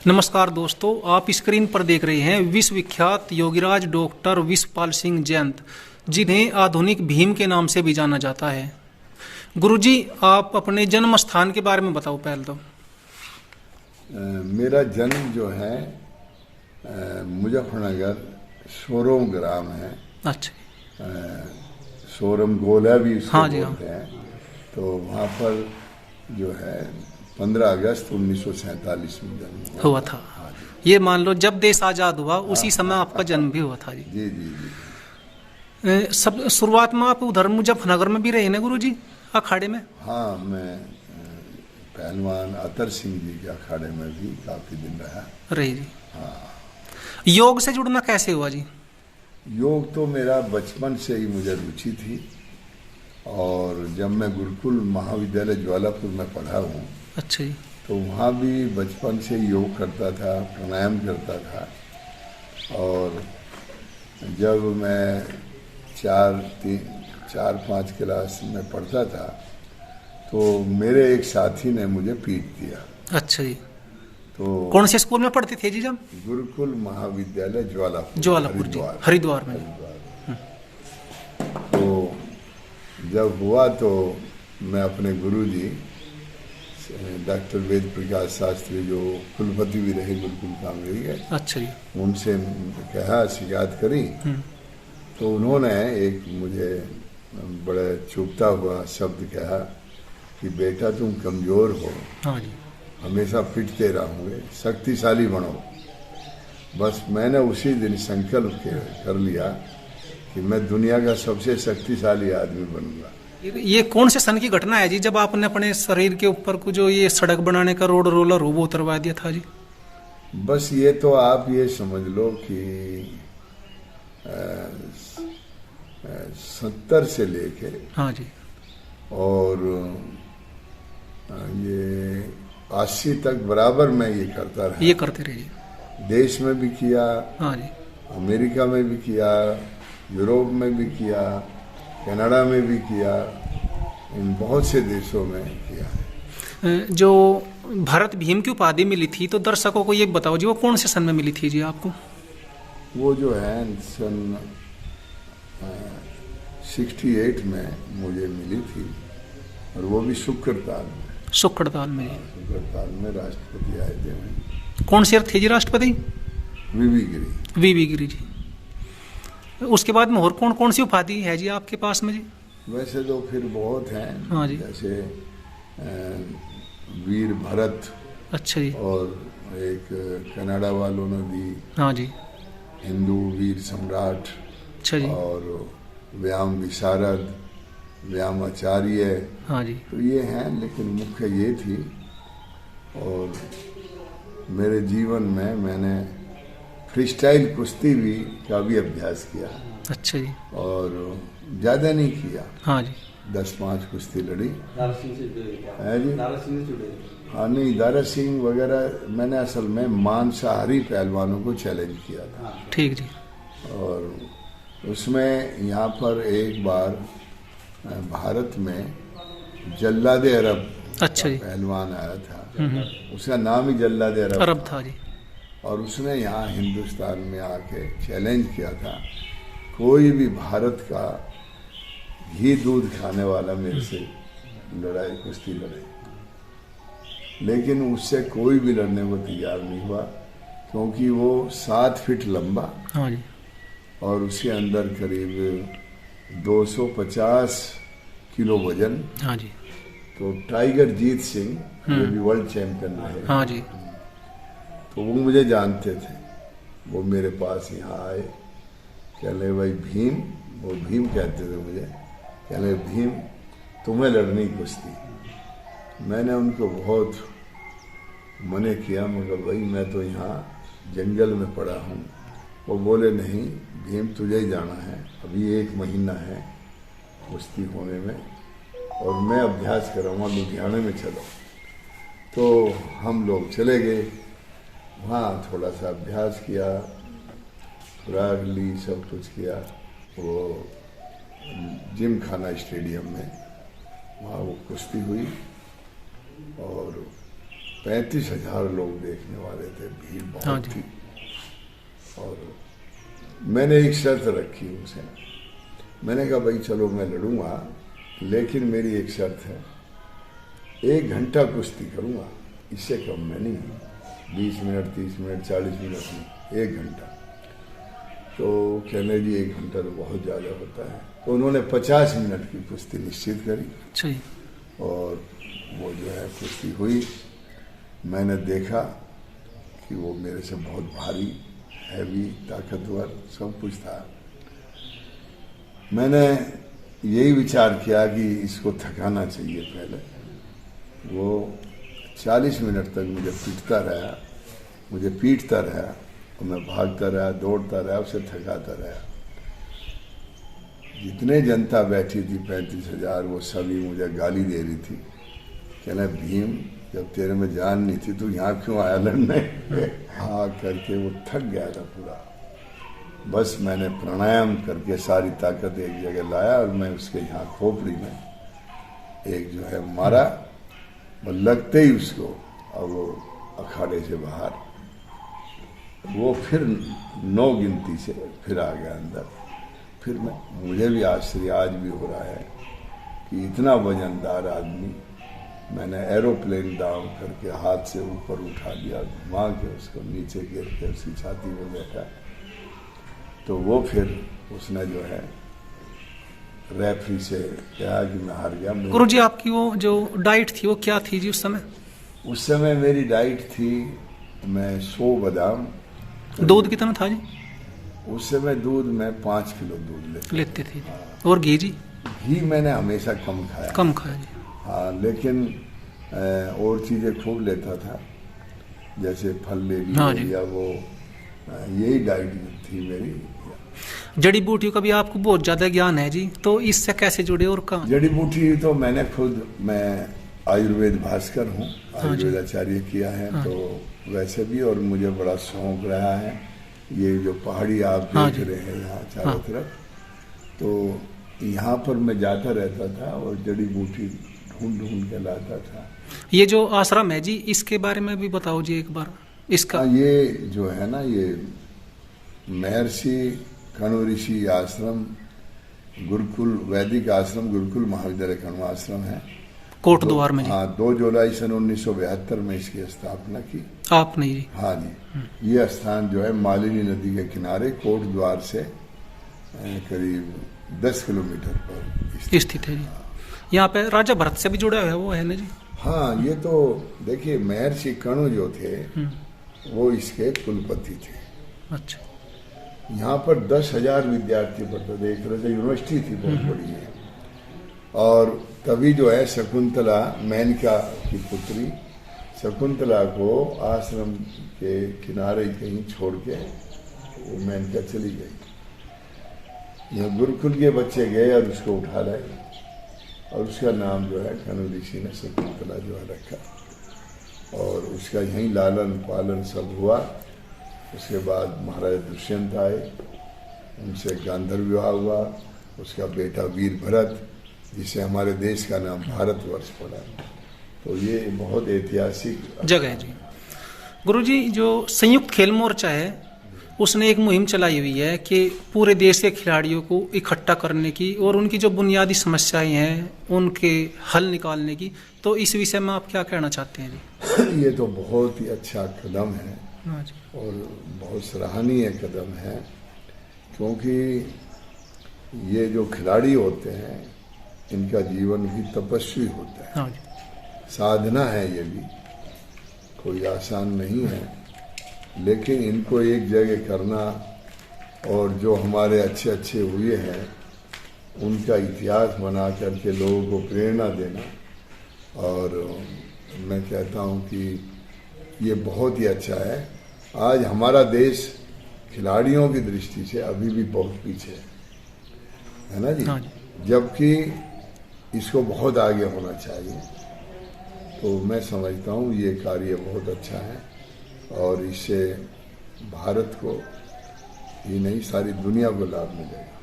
नमस्कार दोस्तों, आप स्क्रीन पर देख रहे हैं विश्वविख्यात योगीराज डॉक्टर विश्वपाल सिंह जयंत, जिन्हें आधुनिक भीम के नाम से भी जाना जाता है। गुरुजी, आप अपने जन्म स्थान के बारे में बताओ पहले तो। मेरा जन्म जो है मुजफ्फरनगर सोरम ग्राम है। अच्छा। सोरम गोला भी इसको हाँ जी, बोलते हैं। तो वहाँ पर जो है 15 अगस्त 1947 में जन्म हुआ था। ये मान लो जब देश आज़ाद हुआ उसी समय आपका जन्म भी हुआ था जी। जी जी जी। सब शुरुआत में आप उधर मुजफ्फरनगर में भी रहे ना गुरुजी, अखाड़े में? हाँ, मैं पहलवान अतर सिंह जी के अखाड़े में भी काफ़ी दिन रहा। रही जी। हाँ। योग से जुड़ना कैसे हुआ जी? योग तो मेरा बचपन से ही मुझे रुचि थी, और जब मैं गुरुकुल महाविद्यालय ज्वालापुर में पढ़ा हूँ, अच्छा जी, तो वहाँ भी बचपन से योग करता था, प्राणायाम करता था। और जब मैं 4-5 क्लास में पढ़ता था, तो मेरे एक साथी ने मुझे पीट दिया। अच्छा जी। तो कौन से स्कूल में पढ़ते थे जी जब? गुरुकुल महाविद्यालय ज्वालापुर जी, हरिद्वार में। तो जब हुआ तो मैं अपने गुरुजी डॉक्टर वेद प्रकाश शास्त्री, जो कुलपति भी रहे गुरुकुल कामरी के, अच्छा जी, उनसे कहा, शिकायत करी। तो उन्होंने एक मुझे बड़ा चुभता हुआ शब्द कहा कि बेटा तुम कमज़ोर हो, हाँ जी, हमेशा पिटते रहोगे, शक्तिशाली बनो। बस मैंने उसी दिन संकल्प कर लिया कि मैं दुनिया का सबसे शक्तिशाली आदमी बनूंगा। ये कौन से सन की घटना है जी जब आपने अपने शरीर के ऊपर को जो ये सड़क बनाने का रोड रोलर हो वो उतरवा दिया था जी? बस ये तो आप ये समझ लो कि 70 से लेके, हाँ जी, और ये 80 तक बराबर मैं ये करता रहा। ये करते रहिए। देश में भी किया, हाँ जी, अमेरिका में भी किया, यूरोप में भी किया, कनाडा में भी किया, इन बहुत से देशों में किया है। जो भारत भीम की उपाधि मिली थी, तो दर्शकों को ये बताओ जी, वो कौन से सन में मिली थी जी आपको? वो जो है सन 68 में मुझे मिली थी, और वो भी शुक्रताल में। शुक्रताल में जी। शुक्रताल में राष्ट्रपति आए थे। कौन से थे जी राष्ट्रपति? वीवी गिरी। वीवी गिरी जी। उसके बाद में और कौन कौन सी उपाधि है जी आपके पास में जी? वैसे तो फिर बहुत हैं। हाँ जी। जैसे वीर भरत। अच्छा जी। और एक कनाडा वालों ने दी। हाँ जी। हिंदू वीर सम्राट। अच्छा जी। और व्याम विशारद, व्याम आचार्य। हाँ जी। तो ये हैं, लेकिन मुख्य ये थी। और मेरे जीवन में मैंने फ्री स्टाइल कुश्ती भी का भी अभ्यास किया। अच्छा जी। और ज़्यादा नहीं किया। हाँ जी। 10-5 कुश्ती लड़ी है जी। जुड़े। हाँ, नहीं, दारा सिंह वगैरह मैंने असल में मांसाहारी पहलवानों को चैलेंज किया था। ठीक जी। और उसमें यहाँ पर एक बार भारत में जल्लाद अरब, अच्छा जी, पहलवान आया था। उसका नाम ही जल्लाद अरब था जी। और उसने यहाँ हिंदुस्तान में आके चैलेंज किया था, कोई भी भारत का घी दूध खाने वाला मेरे से लड़ाई कुश्ती लड़े। लेकिन उससे कोई भी लड़ने को तैयार नहीं हुआ, क्योंकि वो 7 फीट लंबा, हाँ जी, और उसके अंदर करीब 250 किलो वजन। हाँ जी। तो टाइगर जीत सिंह, ये भी वर्ल्ड चैंपियन रहे। हाँ जी। तो वो मुझे जानते थे। वो मेरे पास यहाँ आए, कह ले भाई भीम, वो भीम कहते थे मुझे, कह ले भीम तुम्हें लड़नी कुश्ती। मैंने उनको बहुत मने किया, मगर भाई मैं तो यहाँ जंगल में पड़ा हूँ। वो बोले नहीं भीम, तुझे ही जाना है, अभी 1 महीना है कुश्ती होने में, और मैं अभ्यास कराऊंगा, लुधियाने में चलो। तो हम लोग चले गए वहाँ, थोड़ा सा अभ्यास किया, खुराक ली, सब कुछ किया। वो जिम खाना स्टेडियम में वहाँ वो कुश्ती हुई, और 35,000 लोग देखने वाले थे, भीड़ हाँ बहुत जी। थी। और मैंने एक शर्त रखी उनसे, मैंने कहा भाई चलो मैं लड़ूंगा, लेकिन मेरी एक शर्त है, 1 घंटा कुश्ती करूंगा, इससे कम मैं नहीं, 20 मिनट 30 मिनट 40 मिनट नहीं, 1 घंटा। तो कहने जी 1 घंटा तो बहुत ज़्यादा होता है, तो उन्होंने 50 मिनट की कुश्ती निश्चित करी। अच्छा जी। और वो जो है कुश्ती हुई, मैंने देखा कि वो मेरे से बहुत भारी, हैवी, ताकतवर सब कुछ था। मैंने यही विचार किया कि इसको थकाना चाहिए पहले। वो 40 मिनट तक मुझे पीटता रहा और मैं भागता रहा, दौड़ता रहा, उसे थकाता रहा। जितने जनता बैठी थी 35,000, वो सभी मुझे गाली दे रही थी, कहना भीम जब तेरे में जान नहीं थी तो यहाँ क्यों आया लड़ने। हाँ करके वो थक गया था पूरा। बस मैंने प्राणायाम करके सारी ताकत एक जगह लाया और मैं उसके यहाँ खोपड़ी में एक जो है मारा, वो लगते ही उसको, और वो अखाड़े से बाहर, वो फिर 9 गिनती से फिर आ गया अंदर। फिर मुझे भी आश्चर्य आज भी हो रहा है कि इतना वजनदार आदमी मैंने एरोप्लेन डाउन करके हाथ से ऊपर उठा लिया, घुमा के उसको नीचे गिर के उसकी छाती में बैठा। तो वो फिर उसने जो है रेफरी से कहा कि मैं हार गया। गुरुजी आपकी वो जो डाइट थी वो क्या थी जी उस समय? उस समय मेरी डाइट थी, मैं 100 बादाम। दूध कितना था जी? उस समय दूध मैं 5 किलो दूध लेते थे। और घी जी? घी मैंने हमेशा कम खाया। कम खाया जी। हाँ, लेकिन और चीज़ें खूब लेता था, जैसे फल ले हाँ लिया, वो यही डाइट थी मेरी। जड़ी बूटियों का भी आपको बहुत ज़्यादा ज्ञान है जी, तो इससे कैसे जुड़े और कहाँ? जड़ी बूटी तो मैं आयुर्वेद भास्कर हूँ, आयुर्वेद आचार्य किया है। तो वैसे भी, और मुझे बड़ा शौक रहा है, ये जो पहाड़ी आप देख रहे हैं यहाँ चारों तरफ, तो यहाँ पर मैं जाता रहता था और जड़ी बूटी ढूंढ के लाता था। ये जो आश्रम है जी, इसके बारे में भी बताओ जी एक बार इसका। ये जो है ना, ये महर्षि कण्व ऋषि आश्रम, गुरुकुल वैदिक आश्रम, गुरुकुल महाविद्यालय कण्व आश्रम है, कोट द्वार में। हाँ, 2 जुलाई सन 1972 में इसकी स्थापना की आपने जी? हाँ जी। ये स्थान जो है मालिनी नदी के किनारे कोट द्वार से करीब 10 किलोमीटर पर स्थित है जी। यहाँ पे राजा भरत से भी जुड़ा हुआ है वो, है ना जी? हाँ, ये तो देखिए महर्षि कण्व जो थे वो इसके कुलपति थे। अच्छा। यहाँ पर 10,000 विद्यार्थी पढ़ते थे, एक तरह से यूनिवर्सिटी थी बहुत बड़ी है। और तभी जो है शकुंतला, मेनका की पुत्री शकुंतला को आश्रम के किनारे कहीं छोड़ के वो मेनका चली गई। यहाँ गुरुकुल के बच्चे गए और उसको उठा लाए, और उसका नाम जो है कण्व ऋषि ने शकुंतला जो है रखा, और उसका यहीं लालन पालन सब हुआ। उसके बाद महाराज दुष्यंत आए, उनसे गांधर्व विवाह हुआ, उसका बेटा वीर भरत, जिसे हमारे देश का नाम भारतवर्ष पड़ा। तो ये बहुत ऐतिहासिक जगह है जी। गुरुजी, जो संयुक्त खेल मोर्चा है उसने एक मुहिम चलाई हुई है कि पूरे देश के खिलाड़ियों को इकट्ठा करने की और उनकी जो बुनियादी समस्याएं हैं उनके हल निकालने की, तो इस विषय में आप क्या कहना चाहते हैं जी? ये तो बहुत ही अच्छा कदम है हाँ जी। और बहुत सराहनीय कदम है, क्योंकि ये जो खिलाड़ी होते हैं इनका जीवन भी तपस्वी होता है। हाँ जी। साधना है, ये भी कोई आसान नहीं है, लेकिन इनको एक जगह करना और जो हमारे अच्छे अच्छे हुए हैं उनका इतिहास बना करके लोगों को प्रेरणा देना, और मैं कहता हूँ कि ये बहुत ही अच्छा है। आज हमारा देश खिलाड़ियों की दृष्टि से अभी भी बहुत पीछे है ना जी? हाँ जी। जबकि इसको बहुत आगे होना चाहिए। तो मैं समझता हूँ ये कार्य बहुत अच्छा है, और इससे भारत को ही नहीं सारी दुनिया को लाभ मिलेगा।